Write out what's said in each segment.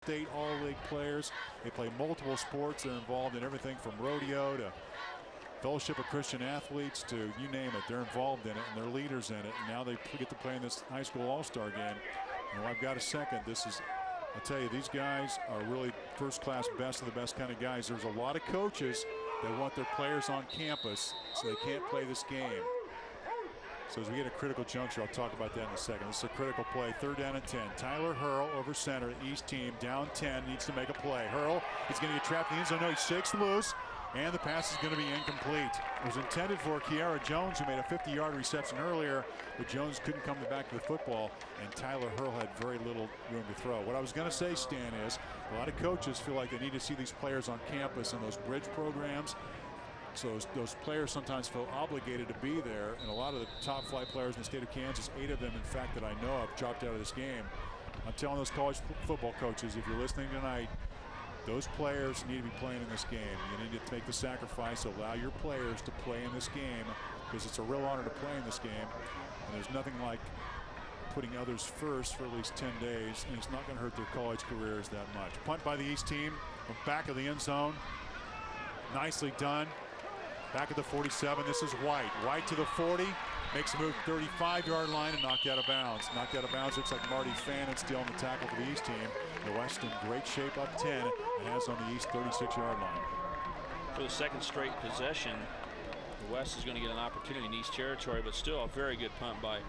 State All-League players. They play multiple sports. They're involved in everything from rodeo to Fellowship of Christian Athletes to you name it. They're involved in it, and they're leaders in it. And now they get to play in this high school all-star game. And I've got a second. I'll tell you, these guys are really first-class, best of the best kind of guys. There's a lot of coaches that want their players on campus, so they can't play this game. So as we get a critical juncture, I'll talk about that in a second. This is a critical play, 3rd down and 10. Tyler Hurl over center, East team, down 10, needs to make a play. Hurl is going to get trapped in the end zone. No, he shakes loose, and the pass is going to be incomplete. It was intended for Kiara Jones, who made a 50-yard reception earlier, but Jones couldn't come back to the football, and Tyler Hurl had very little room to throw. What I was going to say, Stan, is a lot of coaches feel like they need to see these players on campus in those bridge programs. So those players sometimes feel obligated to be there, and a lot of the top flight players in the state of Kansas, 8 of them, in fact, that I know of, dropped out of this game. I'm telling those college football coaches, if you're listening tonight, those players need to be playing in this game. You need to make the sacrifice, allow your players to play in this game, because it's a real honor to play in this game, and there's nothing like putting others first for at least 10 days, and it's not going to hurt their college careers that much. Punt by the East team from back of the end zone. Nicely done. Back at the 47, this is White. White to the 40, makes a move 35-yard line and knocked out of bounds. Knocked out of bounds, looks like Marty Fannin still on the tackle for the East team. The West in great shape, up 10, and has on the East 36-yard line. For the second straight possession, the West is going to get an opportunity in East territory, but still a very good punt by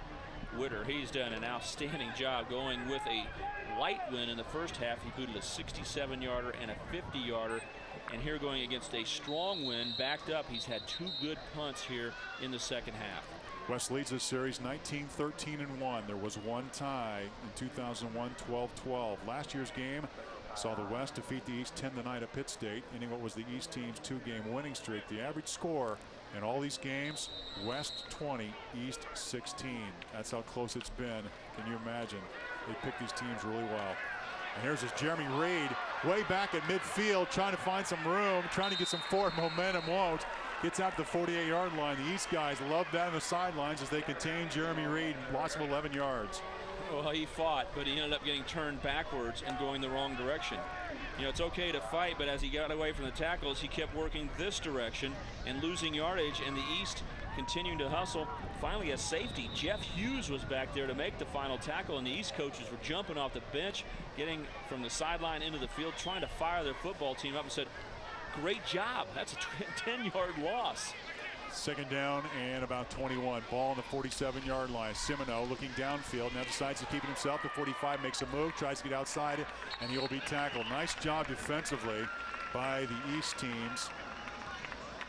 Witter. He's done an outstanding job going with a light win in the first half. He booted a 67-yarder and a 50-yarder. And here going against a strong win, backed up, he's had 2 good punts here in the second half. West leads this series 19-13-1. There was one tie in 2001, 12-12. Last year's game saw the West defeat the East 10-9 at Pitt State, ending what was the East team's 2-game winning streak. The average score in all these games, West 20, East 16. That's how close it's been. Can you imagine? They picked these teams really well. And here's this Jeremy Reed way back at midfield, trying to find some room, trying to get some forward momentum. Won't. Gets out to the 48-yard line. The East guys love that on the sidelines as they contain Jeremy Reed. Loss of 11 yards. Well, he fought, but he ended up getting turned backwards and going the wrong direction. You know, it's okay to fight, but as he got away from the tackles, he kept working this direction and losing yardage, and the East continuing to hustle. Finally, a safety, Jeff Hughes, was back there to make the final tackle, and the East coaches were jumping off the bench, getting from the sideline into the field, trying to fire their football team up, and said, great job. That's a 10-yard loss. Second down and about 21. Ball on the 47-yard line. Simoneau looking downfield, now decides to keep it himself. The 45 makes a move, tries to get outside it, and he'll be tackled. Nice job defensively by the East teams.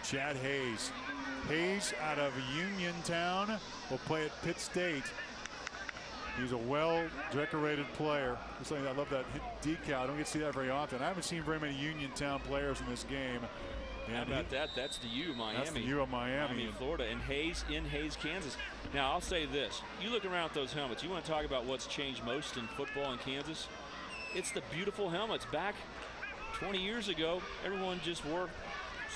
Chad Hayes. Hayes out of Uniontown will play at Pitt State. He's a well-decorated player. I love that decal. I don't get to see that very often. I haven't seen very many Uniontown players in this game. And how about that? That's the U, Miami. That's the U of Miami. Florida, and Hayes in Hayes, Kansas. Now, I'll say this. You look around at those helmets. You want to talk about what's changed most in football in Kansas? It's the beautiful helmets. Back 20 years ago, everyone just wore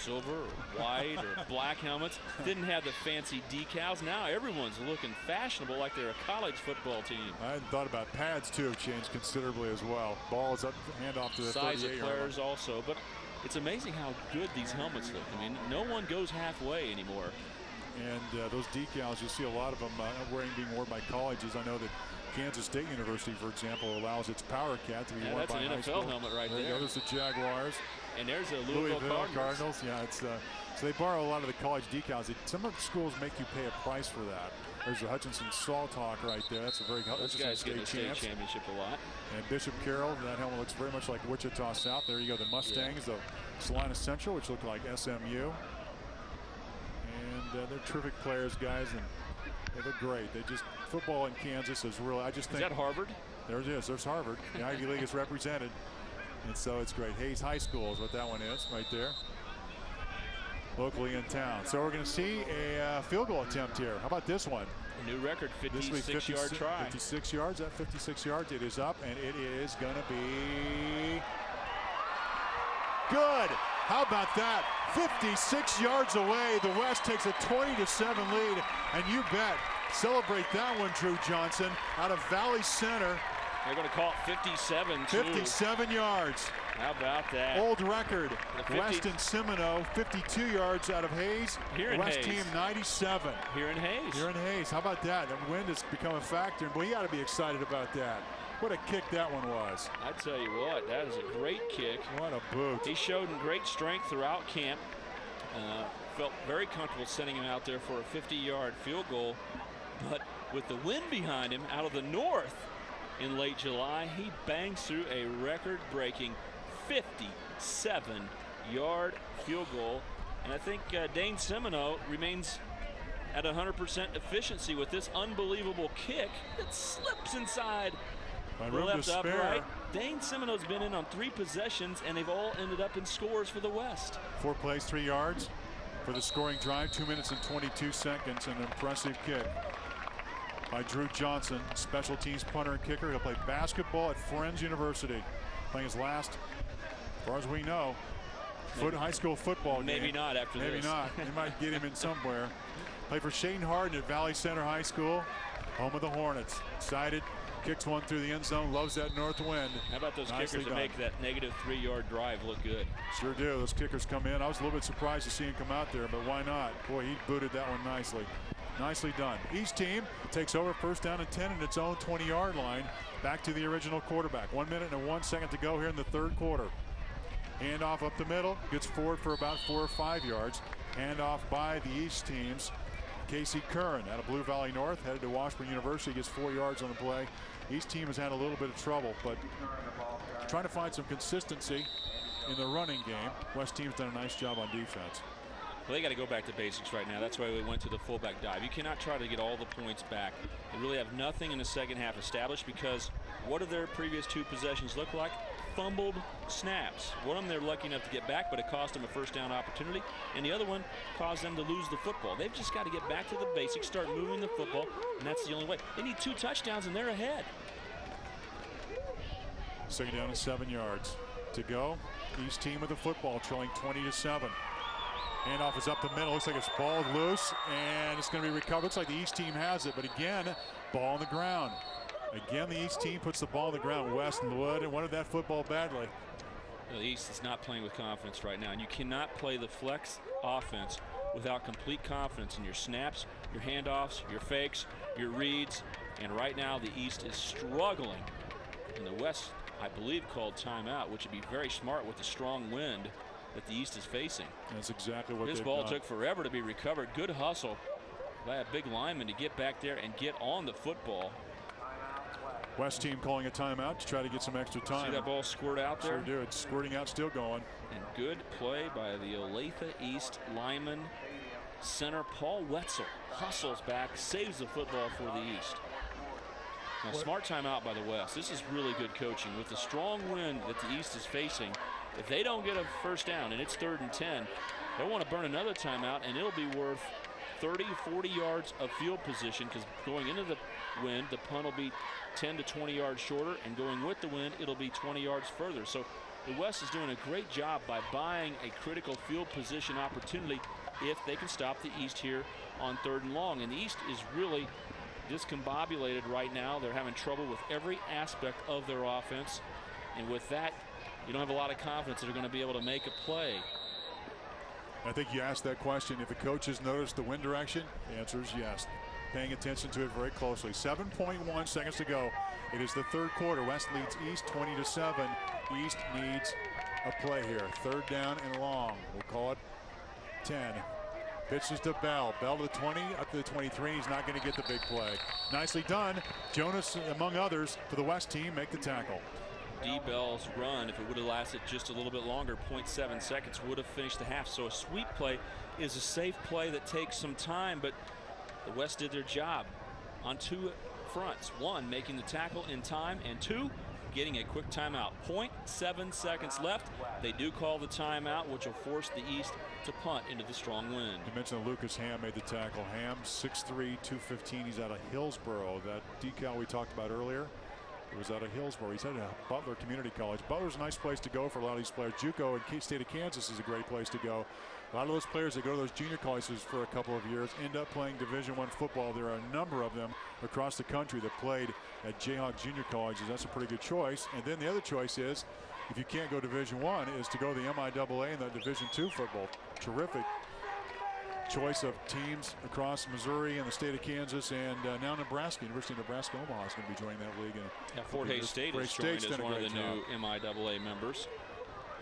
silver or white or black helmets. Didn't have the fancy decals. Now everyone's looking fashionable like they're a college football team. I hadn't thought about pads, too, have changed considerably as well. Ball is up, hand off to the 38-yard line. Size of players also. But it's amazing how good these helmets look. I mean, no one goes halfway anymore. And those decals, you see a lot of them being worn by colleges. I know that Kansas State University, for example, allows its Power Cat to be worn by high that's an NFL helmet right there. There's the Jaguars. And there's a Louisville Cardinals. Yeah, it's so they borrow a lot of the college decals. Some of the schools make you pay a price for that. There's the Hutchinson Salt Hawk right there. That's a very those guys get the state championship a lot. And Bishop Carroll, that helmet looks very much like Wichita South. There you go, the Mustangs, the Salina Central, which look like SMU. And they're terrific players, guys, and they're great. Football in Kansas is really, I just think. Is that Harvard? There it is. There's Harvard. The Ivy League is represented. And so it's great. Hayes High School is what that one is right there. Locally in town. So we're going to see a field goal attempt here. How about this one? A new record, 56-yard try. 56 yards. At 56 yards, it is up, and it is going to be good. How about that? 56 yards away. The West takes a 20-7 lead, and you bet. Celebrate that one, Drew Johnson, out of Valley Center. They're going to call it 57 too. 57 yards. How about that? Old record. West and Seminole 52 yards out of Hayes. Here in West Hayes. team 97. Here in Hayes. Here in Hayes. How about that? The wind has become a factor. Boy, you got to be excited about that. What a kick that one was. I tell you what, that is a great kick. What a boot. He showed great strength throughout camp. Felt very comfortable sending him out there for a 50-yard field goal. But with the wind behind him out of the north in late July, he bangs through a record-breaking 57-yard field goal. And I think Dane Semino remains at 100% efficiency with this unbelievable kick that slips inside the left upright. Dane Semino's been in on 3 possessions, and they've all ended up in scores for the West. 4 plays, 3 yards for the scoring drive. 2 minutes and 22 seconds. An impressive kick by Drew Johnson, special teams punter and kicker. He'll play basketball at Friends University, playing his last, as far as we know, high school football game. Maybe not after this. Maybe not. They might get him in somewhere. Play for Shane Harden at Valley Center High School, home of the Hornets. Excited, kicks one through the end zone, loves that north wind. How about those Nicely kickers that done. make that negative 3-yard drive look good? Sure do. Those kickers come in. I was a little bit surprised to see him come out there, but why not? Boy, he booted that one nicely. Nicely done. East team takes over, first down and 10 in its own 20-yard line. Back to the original quarterback. 1 minute and 1 second to go here in the third quarter. Handoff up the middle, gets forward for about 4 or 5 yards. Handoff by the East teams. Casey Curran out of Blue Valley North, headed to Washburn University, gets 4 yards on the play. East team has had a little bit of trouble, but trying to find some consistency in the running game. West team's done a nice job on defense. Well, they got to go back to basics right now. That's why we went to the fullback dive. You cannot try to get all the points back. They really have nothing in the second half established, because what do their previous 2 possessions look like? Fumbled snaps. One of them they're lucky enough to get back, but it cost them a first down opportunity, and the other one caused them to lose the football. They've just got to get back to the basics, start moving the football, and that's the only way. They need 2 touchdowns, and they're ahead. Second down and 7 yards to go. East team with the football, trailing 20-7. Handoff is up the middle. Looks like it's balled loose, and it's going to be recovered. Looks like the East team has it, but again, ball on the ground. Again, the East team puts the ball on the ground. West and Wood wanted that football badly. The East is not playing with confidence right now, and you cannot play the flex offense without complete confidence in your snaps, your handoffs, your fakes, your reads, and right now the East is struggling. And the West, I believe, called timeout, which would be very smart with the strong wind that the East is facing. That's exactly what this they've ball done. took forever to be recovered. Good hustle by a big lineman to get back there and get on the football. West team calling a timeout to try to get some extra time. See that ball squirt out there? Sure do. It's squirting out, still going. And good play by the Olathe East lineman. Center Paul Wetzel hustles back, saves the football for the East. Now, smart timeout by the West. This is really good coaching. With the strong wind that the East is facing, if they don't get a first down and it's 3rd and 10, they'll want to burn another timeout, and it'll be worth 30, 40 yards of field position, because going into the wind, the punt will be 10 to 20 yards shorter, and going with the wind, it'll be 20 yards further. So the West is doing a great job by buying a critical field position opportunity if they can stop the East here on 3rd and long. And the East is really discombobulated right now. They're having trouble with every aspect of their offense, and with that, you don't have a lot of confidence that they're going to be able to make a play. I think you asked that question. If the coaches noticed the wind direction, the answer is yes. Paying attention to it very closely. 7.1 seconds to go. It is the third quarter. West leads East 20-7. East needs a play here. 3rd down and long. We'll call it 10. Pitches to Bell. Bell to the 20, up to the 23. He's not going to get the big play. Nicely done. Jonas, among others, for the West team, make the tackle. D. Bell's run, if it would have lasted just a little bit longer, 0.7 seconds, would have finished the half. So a sweep play is a safe play that takes some time, but the West did their job on 2 fronts. 1, making the tackle in time, and 2, getting a quick timeout. 0.7 seconds left. They do call the timeout, which will force the East to punt into the strong wind. You mentioned that Lucas Ham made the tackle. Ham, 6'3", 215. He's out of Hillsboro. That decal we talked about earlier. It was out of Hillsborough. He's headed to Butler Community College. Butler's a nice place to go for a lot of these players. JUCO in state of Kansas is a great place to go. A lot of those players that go to those junior colleges for a couple of years end up playing Division I football. There are a number of them across the country that played at Jayhawk Junior Colleges. That's a pretty good choice. And then the other choice is, if you can't go Division I, is to go to the MIAA and the Division II football. Terrific choice of teams across Missouri and the state of Kansas, and now Nebraska. University of Nebraska Omaha is going to be joining that league. And Fort Hays State is joined as one of the new MIAA members.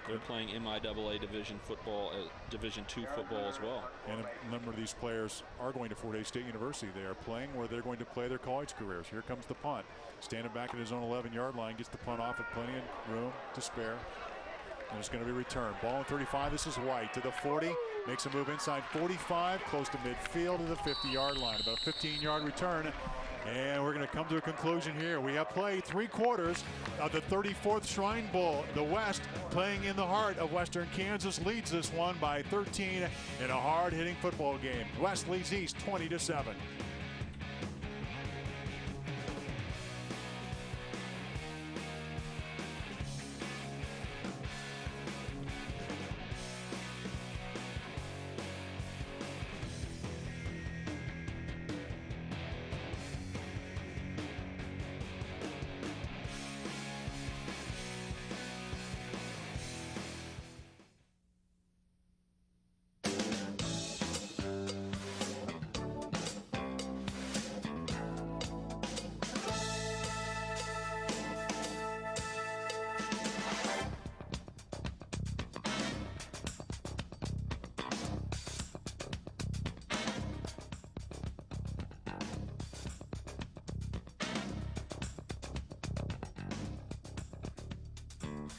They're playing MIAA Division football, Division II football as well. And a number of these players are going to Fort Hays State University. They are playing where they're going to play their college careers. Here comes the punt. Standing back at his own 11-yard line, gets the punt off with plenty of room to spare. And it's going to be returned. Ball on 35. This is White to the 40. Makes a move inside 45, close to midfield to the 50-yard line. About a 15-yard return. And we're going to come to a conclusion here. We have played 3/4 of the 34th Shrine Bowl. The West, playing in the heart of Western Kansas, leads this one by 13 in a hard-hitting football game. West leads East 20-7.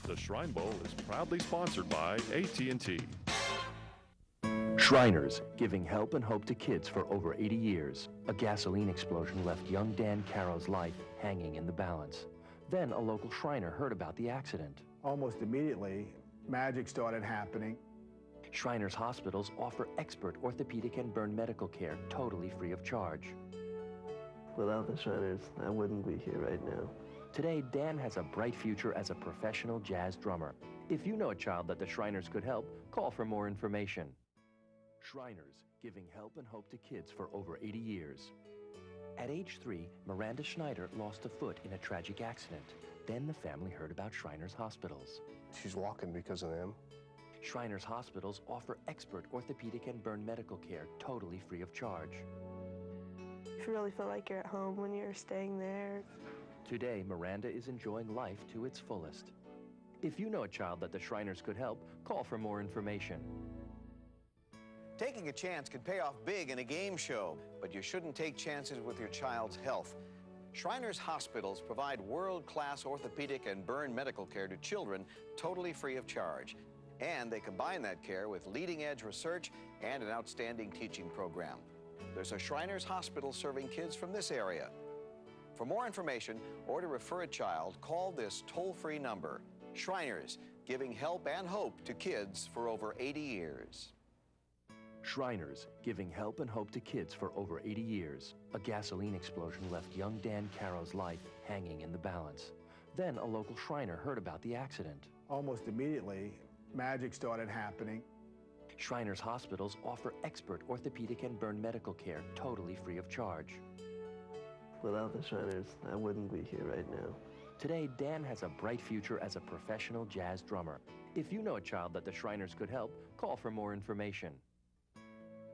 The Shrine Bowl is proudly sponsored by AT&T. Shriners, giving help and hope to kids for over 80 years. A gasoline explosion left young Dan Caro's life hanging in the balance. Then a local Shriner heard about the accident. Almost immediately, magic started happening. Shriners hospitals offer expert orthopedic and burn medical care totally free of charge. Without the Shriners, I wouldn't be here right now. Today, Dan has a bright future as a professional jazz drummer. If you know a child that the Shriners could help, call for more information. Shriners, giving help and hope to kids for over 80 years. At age 3, Miranda Schneider lost a foot in a tragic accident. Then the family heard about Shriners hospitals. She's walking because of them. Shriners hospitals offer expert orthopedic and burn medical care totally free of charge. You really feel like you're at home when you're staying there. Today, Miranda is enjoying life to its fullest. If you know a child that the Shriners could help, call for more information. Taking a chance can pay off big in a game show, but you shouldn't take chances with your child's health. Shriners Hospitals provide world-class orthopedic and burn medical care to children totally free of charge. And they combine that care with leading-edge research and an outstanding teaching program. There's a Shriners Hospital serving kids from this area. For more information or to refer a child, call this toll-free number. Shriners, giving help and hope to kids for over 80 years. Shriners, giving help and hope to kids for over 80 years. A gasoline explosion left young Dan Caro's life hanging in the balance. Then a local Shriner heard about the accident. Almost immediately, magic started happening. Shriners hospitals offer expert orthopedic and burn medical care totally free of charge. Without the Shriners, I wouldn't be here right now. Today, Dan has a bright future as a professional jazz drummer. If you know a child that the Shriners could help, call for more information.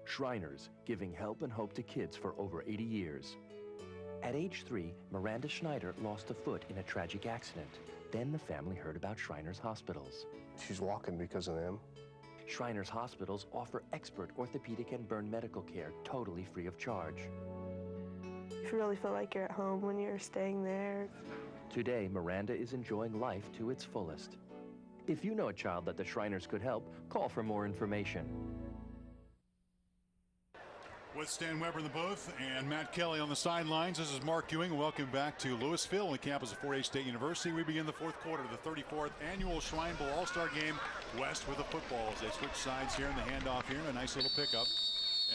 Shriners, giving help and hope to kids for over 80 years. At age 3, Miranda Schneider lost a foot in a tragic accident. Then the family heard about Shriners hospitals. She's walking because of them. Shriners hospitals offer expert orthopedic and burn medical care totally free of charge. You really feel like you're at home when you're staying there. Today, Miranda is enjoying life to its fullest. If you know a child that the Shriners could help, call for more information. With Stan Weber in the booth and Matt Kelly on the sidelines, this is Mark Ewing. Welcome back to Louisville on the campus of Fort Hays State University. We begin the fourth quarter of the 34th annual Shrine Bowl All-Star Game. West with the football as they switch sides here in the handoff here. A nice little pickup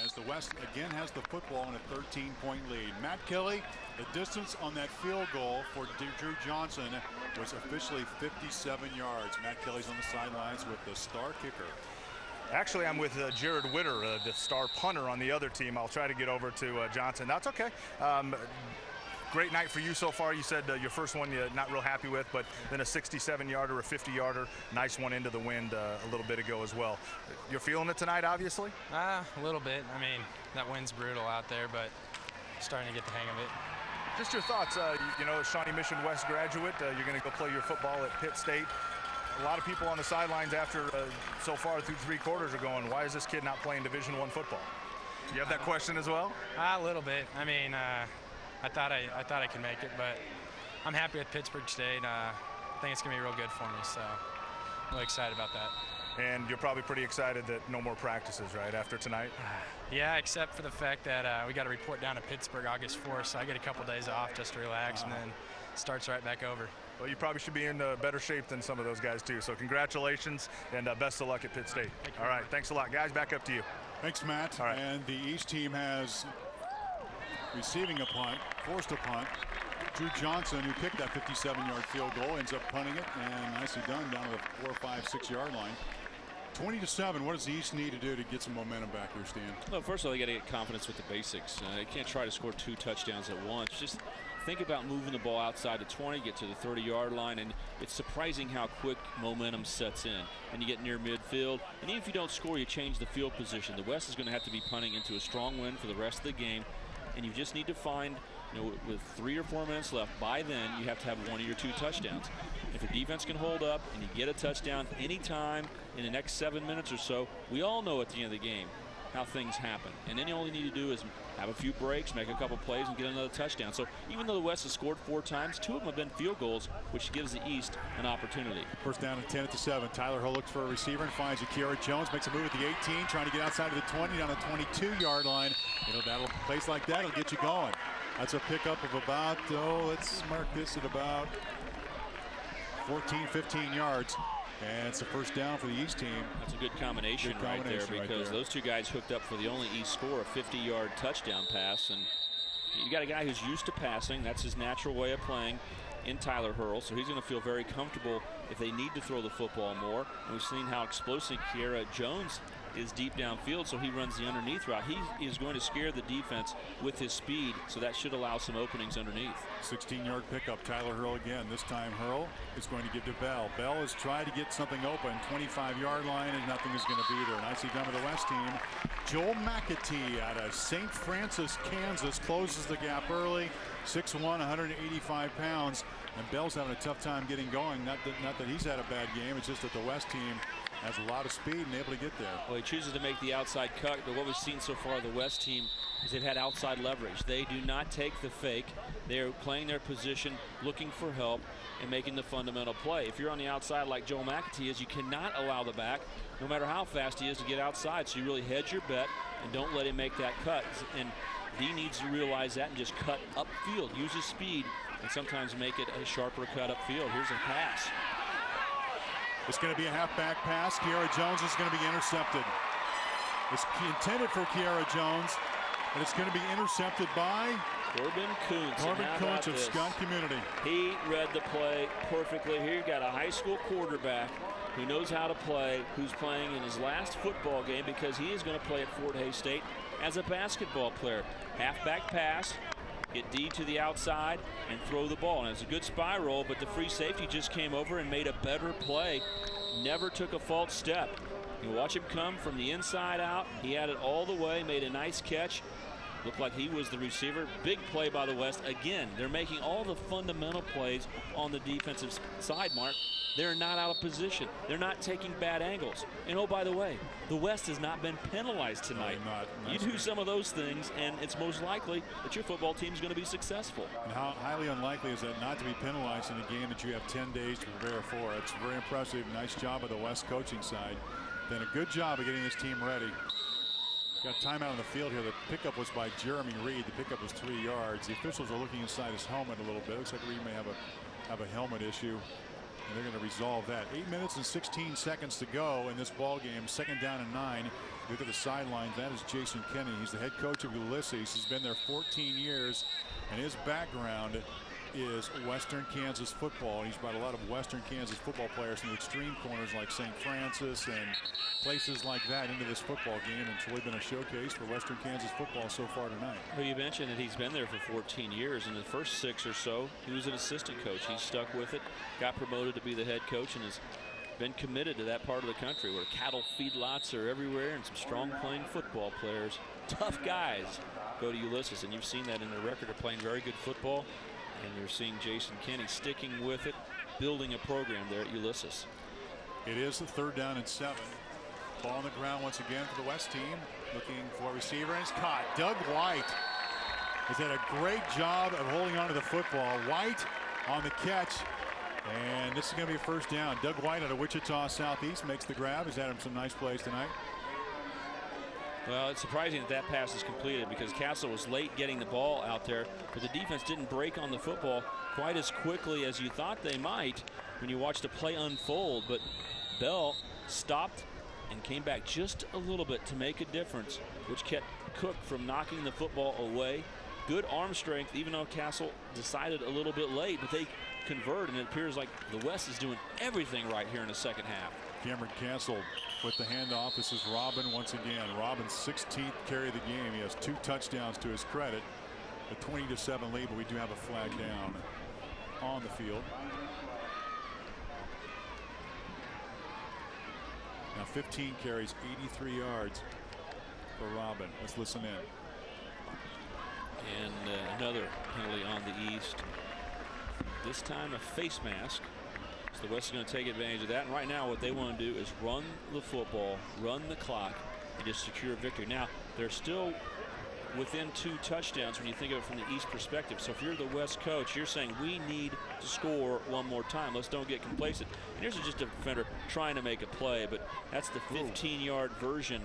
as The West again has the football in a 13-point lead. Matt Kelly, the distance on that field goal for Drew Johnson was officially 57 yards. Matt Kelly's on the sidelines with the star kicker. Actually, I'm with Jared Witter, the star punter on the other team. I'll try to get over to Johnson. That's okay. Great night for you so far. You said your first one you're not real happy with, but then a 67-yarder, a 50-yarder, nice one into the wind a little bit ago as well. You're feeling it tonight, obviously? A little bit. I mean, that wind's brutal out there, but starting to get the hang of it. Just your thoughts. You know, Shawnee Mission West graduate. You're going to go play your football at Pitt State. A lot of people on the sidelines after so far through 3 quarters are going, why is this kid not playing Division I football? You have that question as well? A little bit. I mean, I thought I could make it, but I'm happy with Pittsburgh State. I think it's going to be real good for me, so I'm really excited about that. And you're probably pretty excited that no more practices, right, after tonight? Yeah, except for the fact that we got to report down to Pittsburgh August 4th, so I get a couple days off just to relax, and then it starts right back over. Well, you probably should be in better shape than some of those guys, too. So congratulations, and best of luck at Pitt State. All right, thanks a lot. Guys, back up to you. Thanks, Matt. All right. And the East team has receiving a punt, forced a punt. Drew Johnson, who kicked that 57-yard field goal, ends up punting it, and nicely done down to the 4, 5, 6-yard line. 20-7. What does the East need to do to get some momentum back here, Stan? Well, first of all, they got to get confidence with the basics. They can't try to score 2 touchdowns at once. Just think about moving the ball outside the 20, get to the 30-yard line, and it's surprising how quick momentum sets in. And you get near midfield, and even if you don't score, you change the field position. The West is going to have to be punting into a strong wind for the rest of the game, and you just need to find, you know, with 3 or 4 minutes left, by then you have to have 1 of your 2 touchdowns. If your defense can hold up and you get a touchdown anytime in the next 7 minutes or so, we all know at the end of the game how things happen. And then you only need to do is have a few breaks, make a couple plays, and get another touchdown. So even though the West has scored 4 times, 2 of them have been field goals, which gives the East an opportunity. First down and 10 at the 7. Tyler Hull looks for a receiver and finds Akiara Jones, makes a move at the 18, trying to get outside of the 20, down the 22-yard line. You know, that'll place like that will get you going. That's a pickup of about, let's mark this at about 14, 15 yards. And it's a first down for the East team. That's a good combination, right there, because those 2 guys hooked up for the only East score, a 50-yard touchdown pass. And you got a guy who's used to passing. That's his natural way of playing in Tyler Hurl. So he's going to feel very comfortable if they need to throw the football more. And we've seen how explosive Akiara Jones is deep downfield, so he runs the underneath route. He is going to scare the defense with his speed, so that should allow some openings underneath. 16-yard pickup. Tyler Hurl again. This time Hurl is going to give to Bell. Bell has tried to get something open. 25-yard line, and nothing is going to be there. Nicely done by the West team. Joel McAtee out of St. Francis, Kansas, closes the gap early. 6'1", 185 pounds. And Bell's having a tough time getting going. Not that he's had a bad game. It's just that the West team has a lot of speed and able to get there. Well, he chooses to make the outside cut, but what we've seen so far, the West team, is they've had outside leverage. They do not take the fake. They're playing their position, looking for help, and making the fundamental play. If you're on the outside like Joel McAtee is, you cannot allow the back, no matter how fast he is, to get outside. So you really hedge your bet and don't let him make that cut. And he needs to realize that and just cut upfield, use his speed, and sometimes make it a sharper cut upfield. Here's a pass. It's going to be a halfback pass. Akiara Jones is going to be intercepted. It's intended for Akiara Jones, and it's going to be intercepted by Corbin Kuntz. Corbin Kuntz of Scott Community. He read the play perfectly. Here you've got a high school quarterback who knows how to play, who's playing in his last football game because he is going to play at Fort Hays State as a basketball player. Halfback pass. Get D to the outside and throw the ball. And it's a good spiral, but the free safety just came over and made a better play. Never took a false step. You watch him come from the inside out. He had it all the way, made a nice catch. Looked like he was the receiver. Big play by the West. Again, they're making all the fundamental plays on the defensive side, Mark. They're not out of position. They're not taking bad angles. And oh, by the way, the West has not been penalized tonight. No, you do some of those things, and it's most likely that your football team is going to be successful. And how highly unlikely is that not to be penalized in a game that you have 10 days to prepare for? It's very impressive. Nice job of the West coaching side. Done a good job of getting this team ready. Got timeout on the field here. The pickup was by Jeremy Reed. The pickup was 3 yards. The officials are looking inside his helmet a little bit. Looks like Reed may have a helmet issue. and they're going to resolve that. 8 minutes and 16 seconds to go in this ball game. 2nd down and 9. Look at the sidelines. That is Jason Kenney. He's the head coach of Ulysses. He's been there 14 years, and his background is Western Kansas football. He's brought a lot of Western Kansas football players from the extreme corners like St. Francis and places like that into this football game, and it's really been a showcase for Western Kansas football so far tonight. Well, you mentioned that he's been there for 14 years. In the first 6 or so, he was an assistant coach. He stuck with it, got promoted to be the head coach, and has been committed to that part of the country where cattle feedlots are everywhere and some strong playing football players. Tough guys go to Ulysses, and you've seen that in their record of playing very good football. And you're seeing Jason Kenney sticking with it, building a program there at Ulysses. It is the 3rd down and 7. Ball on the ground once again for the West team. Looking for a receiver, and it's caught. Doug White has done a great job of holding on to the football. White on the catch, and this is going to be a 1st down. Doug White out of Wichita Southeast makes the grab. He's had some nice plays tonight. Well, it's surprising that pass is completed because Castle was late getting the ball out there, but the defense didn't break on the football quite as quickly as you thought they might when you watched the play unfold. But Bell stopped and came back just a little bit to make a difference, which kept Cook from knocking the football away. Good arm strength, even though Castle decided a little bit late, but they convert, and it appears like the West is doing everything right here in the 2nd half. Cameron Castle with the handoff. This is Robin once again. Robin's 16th carry of the game. He has 2 touchdowns to his credit. A 20-7 lead, but we do have a flag down on the field. Now 15 carries, 83 yards for Robin. Let's listen in. And another penalty on the East. This time a face mask. So the West is going to take advantage of that. And right now what they want to do is run the football, run the clock, and just secure victory. Now they're still within 2 touchdowns when you think of it from the East perspective. So if you're the West coach, you're saying we need to score one more time. Let's don't get complacent. And here's just a defender trying to make a play, but that's the 15-yard version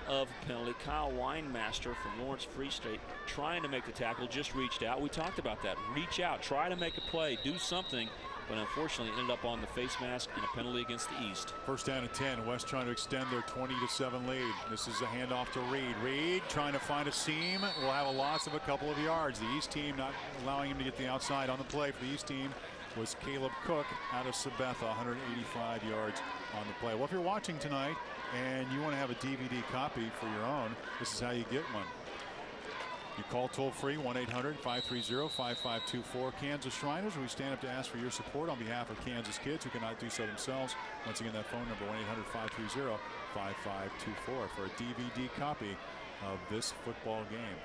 of penalty. Kyle Weinmaster from Lawrence Free State trying to make the tackle, just reached out. We talked about that. Reach out, try to make a play, do something, but unfortunately ended up on the face mask and a penalty against the East. 1st down and 10. West trying to extend their 20-7 lead. This is a handoff to Reed. Reed trying to find a seam. Will have a loss of a couple of yards. The East team not allowing him to get the outside on the play for the East team was Caleb Cook out of Sabetha, 185 yards on the play. Well, if you're watching tonight and you want to have a DVD copy for your own, this is how you get one. You call toll-free 1-800-530-5524. Kansas Shriners, we stand up to ask for your support on behalf of Kansas kids who cannot do so themselves. Once again, that phone number 1-800-530-5524 for a DVD copy of this football game.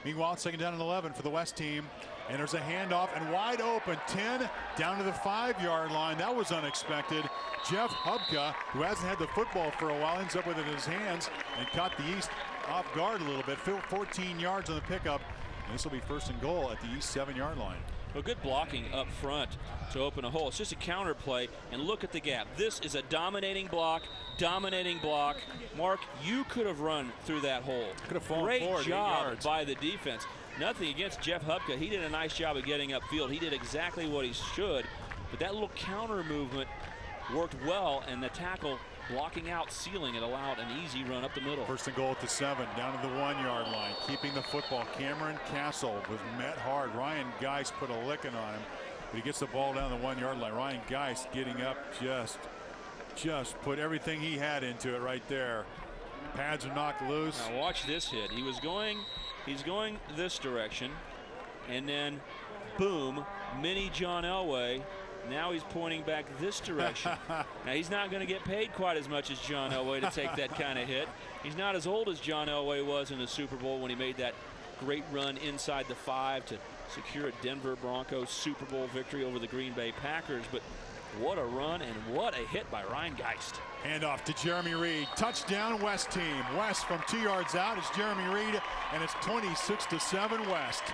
Meanwhile, 2nd down and 11 for the West team. And there's a handoff and wide open. 10 down to the 5-yard line. That was unexpected. Jeff Hubka, who hasn't had the football for a while, ends up with it in his hands and caught the East off guard a little bit. 14 yards on the pickup. And this will be 1st and goal at the East 7-yard line. Well, good blocking up front to open a hole. It's just a counter play, and look at the gap. This is a dominating block. Mark, you could have run through that hole. Could have fallen Great forward, job by the defense. Nothing against Jeff Hubka. He did a nice job of getting upfield. He did exactly what he should, but that little counter movement worked well, and the tackle blocking out, sealing it, allowed an easy run up the middle. 1st and goal at the 7, down to the 1-yard line, keeping the football. Cameron Castle was met hard. Ryan Geist put a licking on him, but he gets the ball down the 1-yard line. Ryan Geist getting up, just put everything he had into it right there. Pads are knocked loose. Now watch this hit. He's going this direction, and then boom, mini John Elway. Now he's pointing back this direction. Now he's not going to get paid quite as much as John Elway to take that kind of hit. He's not as old as John Elway was in the Super Bowl when he made that great run inside the 5 to secure a Denver Broncos Super Bowl victory over the Green Bay Packers. But what a run and what a hit by Ryan Geist. Handoff to Jeremy Reed. Touchdown West team. West from 2 yards out. It's Jeremy Reed, and it's 26-7 West.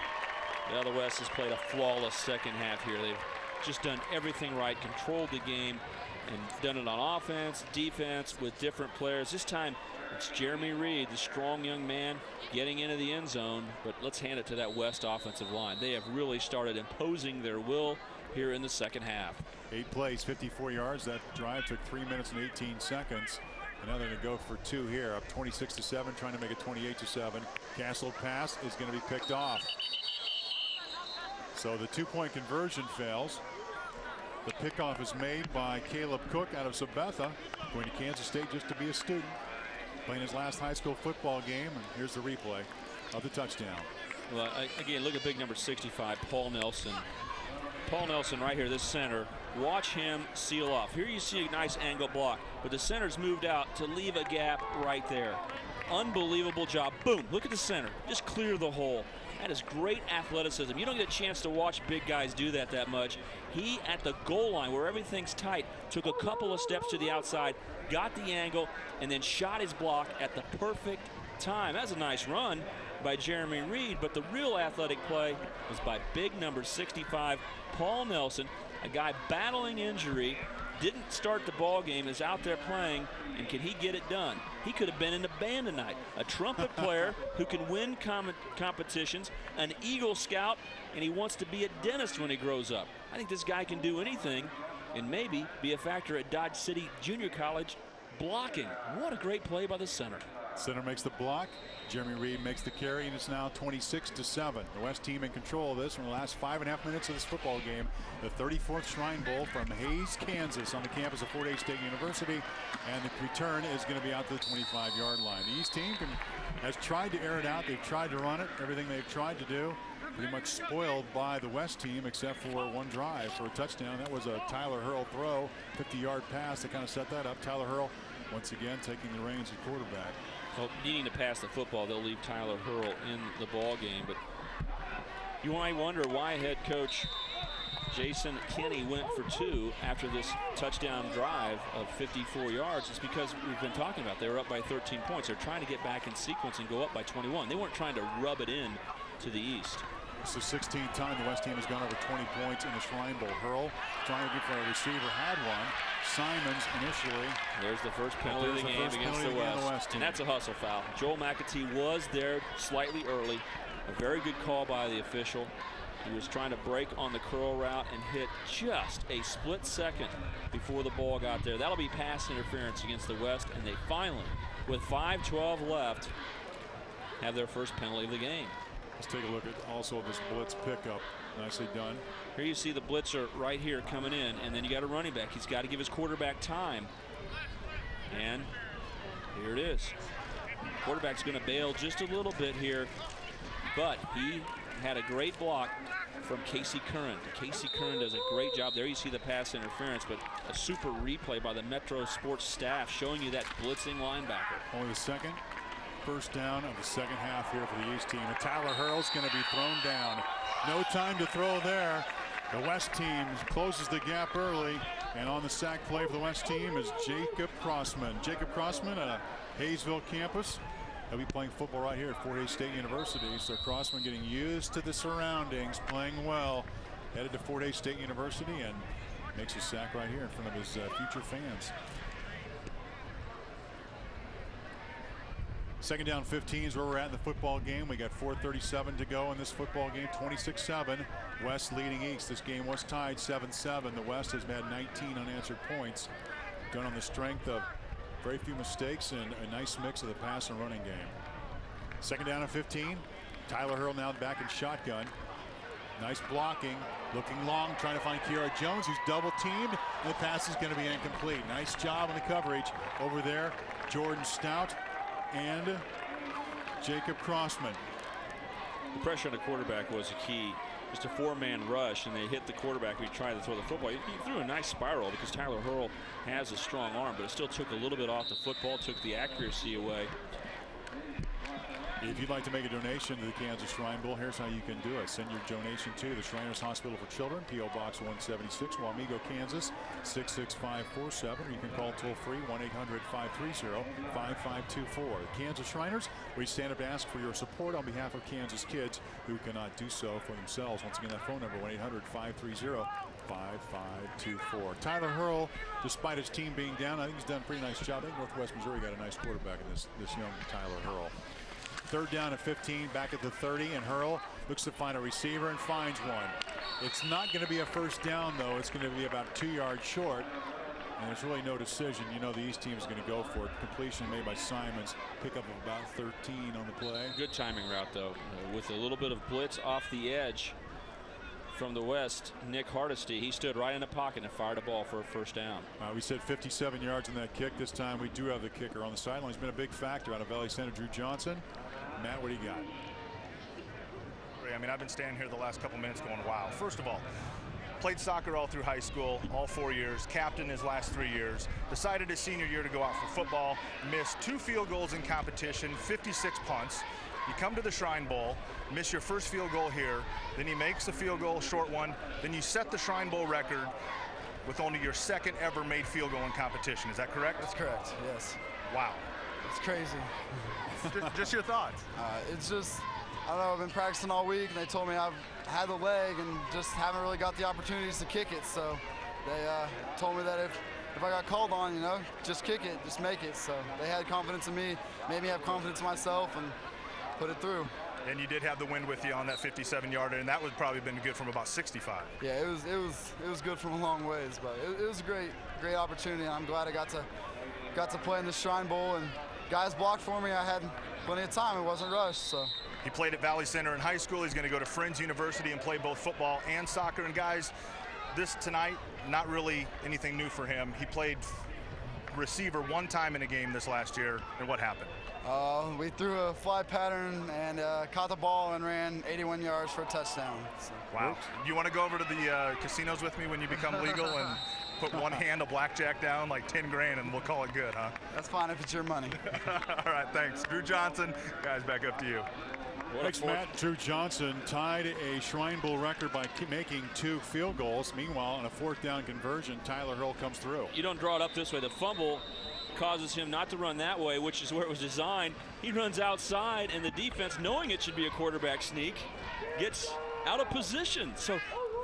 Yeah, the West has played a flawless 2nd half here. They've just done everything right, controlled the game, and done it on offense, defense, with different players. This time it's Jeremy Reed, the strong young man, getting into the end zone. But let's hand it to that West offensive line. They have really started imposing their will here in the second half. 8 plays, 54 yards. That drive took 3 minutes and 18 seconds. And now they're going to go for 2 here, up 26-7, trying to make it 28-7. Castle pass is going to be picked off. So the 2-point conversion fails. The pickoff is made by Caleb Cook out of Sabetha, going to Kansas State just to be a student, playing his last high school football game. And here's the replay of the touchdown. Well, again, look at big number 65, Paul Nelson. Paul Nelson right here, this center. Watch him seal off. Here you see a nice angle block, but the center's moved out to leave a gap right there. Unbelievable job. Boom, look at the center. Just clear the hole. That is great athleticism. You don't get a chance to watch big guys do that much. He, at the goal line where everything's tight, took a couple of steps to the outside, got the angle, and then shot his block at the perfect time. That's a nice run by Jeremy Reed, but the real athletic play was by big number 65, Paul Nelson, a guy battling injury, didn't start the ball game, is out there playing, and can he get it done? He could have been in the band tonight. A trumpet player who can win competitions, an Eagle Scout, and he wants to be a dentist when he grows up. I think this guy can do anything and maybe be a factor at Dodge City Junior College blocking. What a great play by the center. Center makes the block. Jeremy Reed makes the carry, and it's now 26-7. The West team in control of this in the last 5.5 minutes of this football game. The 34th Shrine Bowl from Hays, Kansas, on the campus of Fort Hays State University, and the return is going to be out to the 25-yard line. The East team has tried to air it out. They've tried to run it. Everything they've tried to do pretty much spoiled by the West team, except for one drive for a touchdown. That was a Tyler Hurl throw, 50-yard pass that kind of set that up. Tyler Hurl once again taking the reins at quarterback. Well, needing to pass the football, they'll leave Tyler Hurl in the ball game. But you might wonder why head coach Jason Kinney went for 2 after this touchdown drive of 54 yards. It's because we've been talking about they were up by 13 points. They're trying to get back in sequence and go up by 21. They weren't trying to rub it in to the East. It's the 16th time the West team has gone over 20 points in the Shrine Bowl. Hurl trying to get for a receiver, had one. Simons initially. There's the first penalty of the game against the West. And that's a hustle foul. Joel McAtee was there slightly early. A very good call by the official. He was trying to break on the curl route and hit just a split second before the ball got there. That'll be pass interference against the West, and they finally, with 5:12 left, have their first penalty of the game. Let's take a look at also this blitz pickup. Nicely done. Here you see the blitzer right here coming in, and then you got a running back. He's got to give his quarterback time. And here it is. Quarterback's going to bail just a little bit here, but he had a great block from Casey Curran. Casey Curran does a great job. There you see the pass interference, but a super replay by the Metro Sports staff showing you that blitzing linebacker. Only the second first down of the second half here for the East team. And Tyler Hurl's going to be thrown down. No time to throw there. The West team closes the gap early, and on the sack play for the West team is Jacob Crossman. Jacob Crossman at a Hayesville campus. He'll be playing football right here at Fort Hays State University. So Crossman getting used to the surroundings, playing well. Headed to Fort Hays State University and makes a sack right here in front of his future fans. Second down 15 is where we're at in the football game. We got 4:37 to go in this football game. 26-7. West leading East. This game was tied 7-7. The West has had 19 unanswered points. Done on the strength of very few mistakes and a nice mix of the pass and running game. Second down and 15. Tyler Hurl now back in shotgun. Nice blocking. Looking long, trying to find Kiara Jones, who's double teamed. And the pass is going to be incomplete. Nice job on the coverage over there. Jordan Stout and Jacob Crossman. The pressure on the quarterback was a key. Just a 4-man rush, and they hit the quarterback when he tried to throw the football. He threw a nice spiral because Tyler Hurl has a strong arm, but it still took a little bit off the football, took the accuracy away. If you'd like to make a donation to the Kansas Shrine Bowl, here's how you can do it. Send your donation to the Shriners Hospital for Children, P.O. Box 176, Wamego, Kansas 66547. You can call toll-free 1-800-530-5524. Kansas Shriners, we stand up to ask for your support on behalf of Kansas kids who cannot do so for themselves. Once again, that phone number 1-800-530-5524. Tyler Hurl, despite his team being down, I think he's done a pretty nice job. I think Northwest Missouri got a nice quarterback in this young Tyler Hurl. 3rd down and 15, back at the 30, and Hurl looks to find a receiver and finds one. It's not going to be a 1st down, though. It's going to be about 2 yards short, and there's really no decision. You know the East team is going to go for it. Completion made by Simons. Pickup of about 13 on the play. Good timing route, though, with a little bit of blitz off the edge from the West. Nick Hardesty, he stood right in the pocket and fired a ball for a 1st down. We said 57 yards in that kick. This time we do have the kicker on the sideline. He's been a big factor out of Valley Center. Drew Johnson. Matt, what do you got? I mean, I've been standing here the last couple minutes going, wow. First of all, played soccer all through high school, all 4 years, captain his last 3 years, decided his senior year to go out for football, missed 2 field goals in competition, 56 punts. You come to the Shrine Bowl, miss your first field goal here, then he makes a field goal, short one, then you set the Shrine Bowl record with only your 2nd ever made field goal in competition. Is that correct? That's correct, yes. Wow. It's crazy. Just your thoughts. It's just, I don't know, I've been practicing all week, and they told me I've had the leg and just haven't really got the opportunities to kick it. So they told me that if I got called on, you know, just kick it, just make it. So they had confidence in me, made me have confidence in myself, and put it through. And you did have the wind with you on that 57-yarder, and that would probably been good from about 65. Yeah, it was good from a long ways, but it was a great opportunity. I'm glad I got to play in the Shrine Bowl, and guys blocked for me. I had plenty of time. It wasn't rushed, so. He played at Valley Center in high school. He's going to go to Friends University and play both football and soccer. And guys, this tonight, not really anything new for him. He played receiver 1 time in a game this last year, and what happened? We threw a fly pattern and caught the ball and ran 81 yards for a touchdown. So. Wow. Do you want to go over to the casinos with me when you become legal and put one hand of blackjack down, like 10 grand, and we'll call it good, huh? That's fine if it's your money. All right, thanks. Drew Johnson, guys, back up to you. Thanks, Matt. Drew Johnson tied a Shrine Bowl record by making 2 field goals. Meanwhile, on a 4th down conversion, Tyler Hurl comes through. You don't draw it up this way. The fumble causes him not to run that way, which is where it was designed. He runs outside, and the defense, knowing it should be a quarterback sneak, gets out of position. So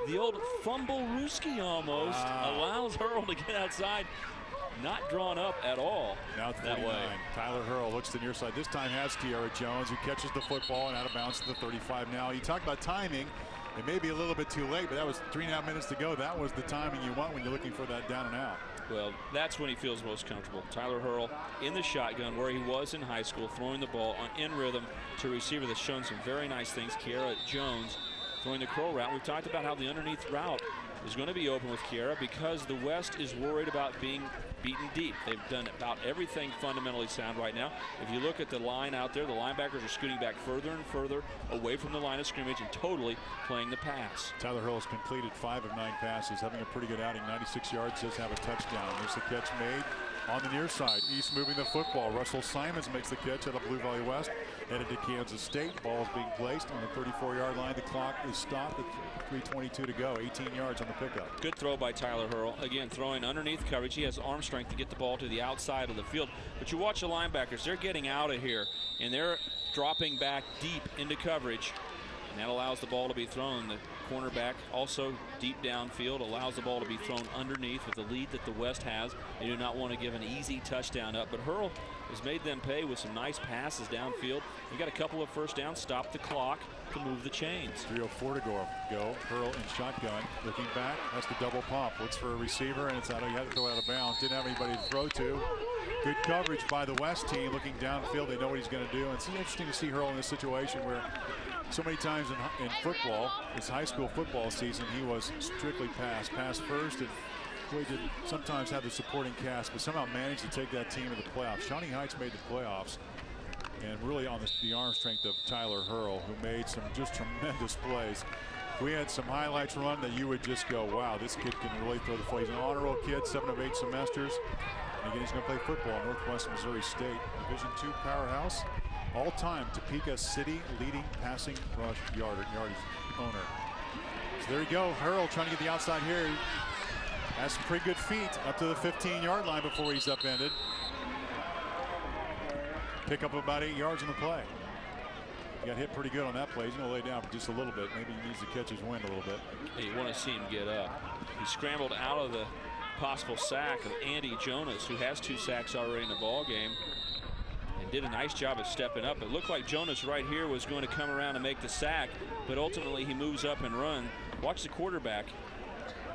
the old fumble-rooski almost allows Hurl to get outside. Not drawn up at all now that way. Tyler Hurl looks to the near side. This time has Kiara Jones, who catches the football and out of bounds to the 35 now. You talk about timing. It may be a little bit too late, but that was 3.5 minutes to go. That was the timing you want when you're looking for that down and out. Well, that's when he feels most comfortable. Tyler Hurl in the shotgun where he was in high school, throwing the ball in rhythm to a receiver that's shown some very nice things. Kiara Jones throwing the curl route. We've talked about how the underneath route is going to be open with Kiara because the West is worried about being beaten deep. They've done about everything fundamentally sound right now. If you look at the line out there, the linebackers are scooting back further and further away from the line of scrimmage and totally playing the pass. Tyler Hurl has completed 5 of 9 passes, having a pretty good outing. 96 yards, does have a touchdown. There's the catch made on the near side. East moving the football. Russell Simons makes the catch out of Blue Valley West. Headed to Kansas State. Ball is being placed on the 34-yard line. The clock is stopped at 3:22 to go. 18 yards on the pickup. Good throw by Tyler Hurl. Again, throwing underneath coverage. He has arm strength to get the ball to the outside of the field. But you watch the linebackers. They're getting out of here, and they're dropping back deep into coverage. And that allows the ball to be thrown. The cornerback also deep downfield allows the ball to be thrown underneath with the lead that the West has. They do not want to give an easy touchdown up, but Hurl has made them pay with some nice passes downfield. He got a couple of first downs, stopped the clock to move the chains. 3:04 to go. Hurl in shotgun, looking back, has the double pump. Looks for a receiver, and it's out. He had to go out of bounds. Didn't have anybody to throw to. Good coverage by the West team, looking downfield. They know what he's going to do. And it's interesting to see Hurl in this situation where so many times in football, his high school football season, he was strictly pass first, and he did sometimes have the supporting cast, but somehow managed to take that team to the playoffs. Shawnee Heights made the playoffs, and really on the arm strength of Tyler Hurl, who made some just tremendous plays. We had some highlights run that you would just go, wow, this kid can really throw the play. He's an honor roll kid, 7 of 8 semesters. And again, he's going to play football at Northwest Missouri State. Division II powerhouse. All-time Topeka City leading passing rush yardage owner. So there you go. Hurl trying to get the outside here. Has some pretty good feet up to the 15-yard line before he's upended. Pick up about 8 yards on the play. He got hit pretty good on that play. He's going to lay down for just a little bit. Maybe he needs to catch his wind a little bit. Hey, you want to see him get up. He scrambled out of the possible sack of Andy Jonas, who has 2 sacks already in the ball game. And and did a nice job of stepping up. It looked like Jonas right here was going to come around and make the sack, but ultimately he moves up and run. Watch the quarterback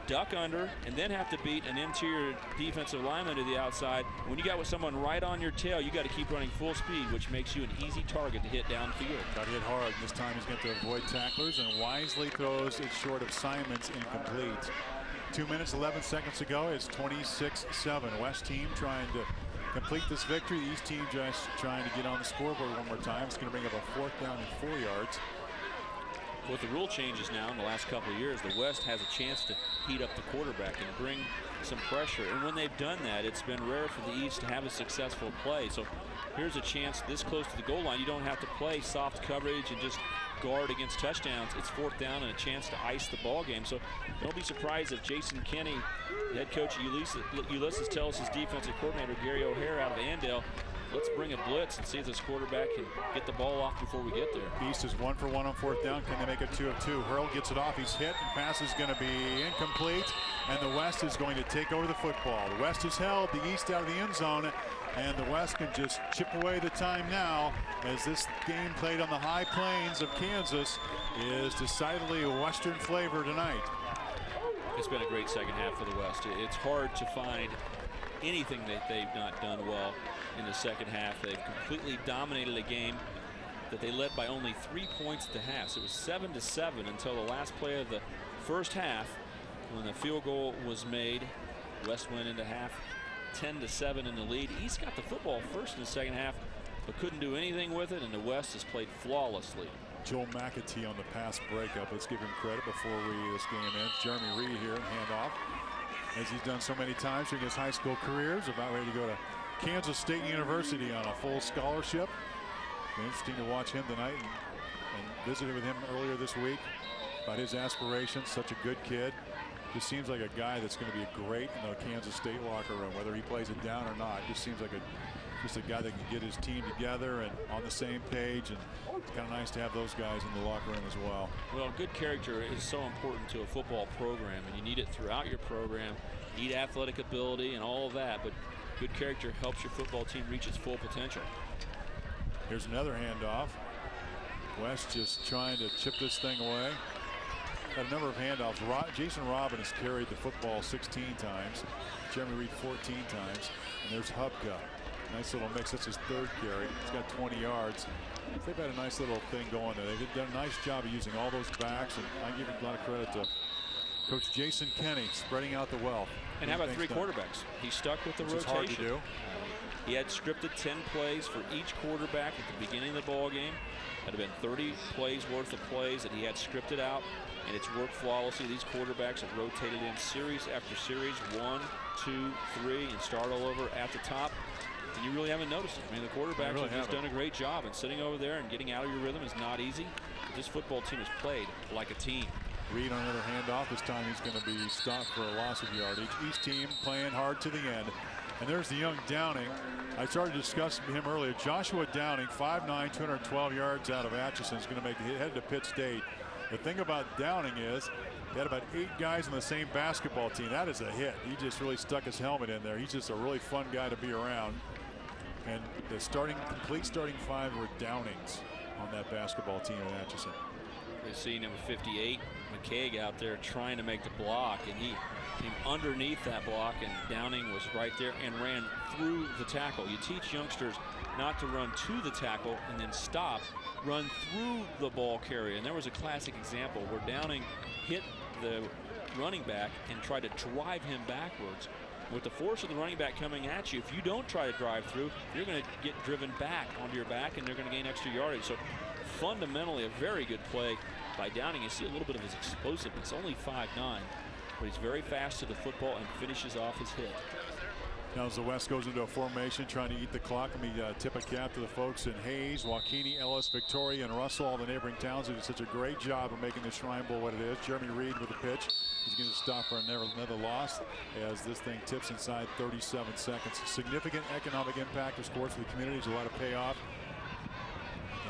duck under and then have to beat an interior defensive lineman to the outside. When you got with someone right on your tail, you got to keep running full speed, which makes you an easy target to hit downfield. Got hit hard. This time he's going to avoid tacklers and wisely throws it short of Simons, incomplete. 2 minutes, 11 seconds to go. It's 26-7. West team trying to complete this victory. The East team just trying to get on the scoreboard one more time. It's going to bring up a 4th down and 4 yards. With the rule changes now in the last couple of years, the West has a chance to heat up the quarterback and bring some pressure. And when they've done that, it's been rare for the East to have a successful play. So here's a chance this close to the goal line. You don't have to play soft coverage and just guard against touchdowns. It's 4th down and a chance to ice the ball game. So don't be surprised if Jason Kenny, head coach Ulysses, tells his defensive coordinator Gary O'Hare out of Andale, let's bring a blitz and see if this quarterback can get the ball off before we get there. East is 1 for 1 on 4th down. Can they make it 2 of 2? Hurl gets it off. He's hit, and pass is going to be incomplete. And the West is going to take over the football. The West has held the East out of the end zone, and the West can just chip away the time now as this game played on the high plains of Kansas is decidedly a Western flavor tonight. It's been a great second half for the West. It's hard to find anything that they've not done well in the second half. They've completely dominated a game that they led by only 3 points at the half. So it was 7-7 until the last play of the first half when the field goal was made. West went into half 10-7 in the lead. East got the football first in the second half, but couldn't do anything with it, and the West has played flawlessly. Joel McAtee on the pass breakup. Let's give him credit before this game ends. Jeremy Reed here in handoff, as he's done so many times during his high school careers, about ready to go to Kansas State University on a full scholarship. Interesting to watch him tonight and visited with him earlier this week about his aspirations. Such a good kid. Just seems like a guy that's going to be great in the Kansas State locker room, whether he plays it down or not. Just seems like just a guy that can get his team together and on the same page, and it's kind of nice to have those guys in the locker room as well. Well, good character is so important to a football program, and you need it throughout your program. You need athletic ability and all of that, but good character helps your football team reach its full potential. Here's another handoff. West just trying to chip this thing away. Got a number of handoffs. Jason Robin has carried the football 16 times. Jeremy Reed 14 times. And there's Hubka. Nice little mix. That's his 3rd carry. He's got 20 yards. They've had a nice little thing going there. They've done a nice job of using all those backs, and I give a lot of credit to Coach Jason Kenny spreading out the wealth. And how about 3 quarterbacks? He stuck with the rotation. It's hard to do. He had scripted 10 plays for each quarterback at the beginning of the ball game. That had been 30 plays worth of plays that he had scripted out, and it's worked flawlessly. These quarterbacks have rotated in series after series, 1, 2, 3, and start all over at the top. And you really haven't noticed it. I mean, the quarterbacks have just done a great job, and sitting over there and getting out of your rhythm is not easy. But this football team has played like a team. Reed on another handoff. This time he's going to be stopped for a loss of yardage. East team playing hard to the end. And there's the young Downing. I started to discuss him earlier. Joshua Downing, 5'9", 212 yards out of Atchison, is going to make the head to Pitt State. The thing about Downing is they had about 8 guys on the same basketball team. That is a hit. He just really stuck his helmet in there. He's just a really fun guy to be around. And the complete starting 5 were Downings on that basketball team in Atchison. We see number 58, McCaig, out there trying to make the block, and he came underneath that block, and Downing was right there and ran through the tackle. You teach youngsters not to run to the tackle and then stop, run through the ball carrier. And there was a classic example where Downing hit the running back and tried to drive him backwards. With the force of the running back coming at you, if you don't try to drive through, you're going to get driven back onto your back, and they're going to gain extra yardage. So fundamentally a very good play by Downing. You see a little bit of his explosiveness, only 5'9", but he's very fast to the football and finishes off his hit. Now as the West goes into a formation trying to eat the clock, let me tip a cap to the folks in Hayes, Waukegan, Ellis, Victoria, and Russell, all the neighboring towns who did such a great job of making the Shrine Bowl what it is. Jeremy Reed with the pitch. He's going to stop for another loss as this thing tips inside 37 seconds. Significant economic impact of sports for the communities, a lot of payoff.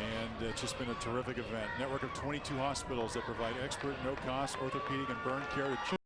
And it's just been a terrific event. Network of 22 hospitals that provide expert, no-cost orthopedic and burn care to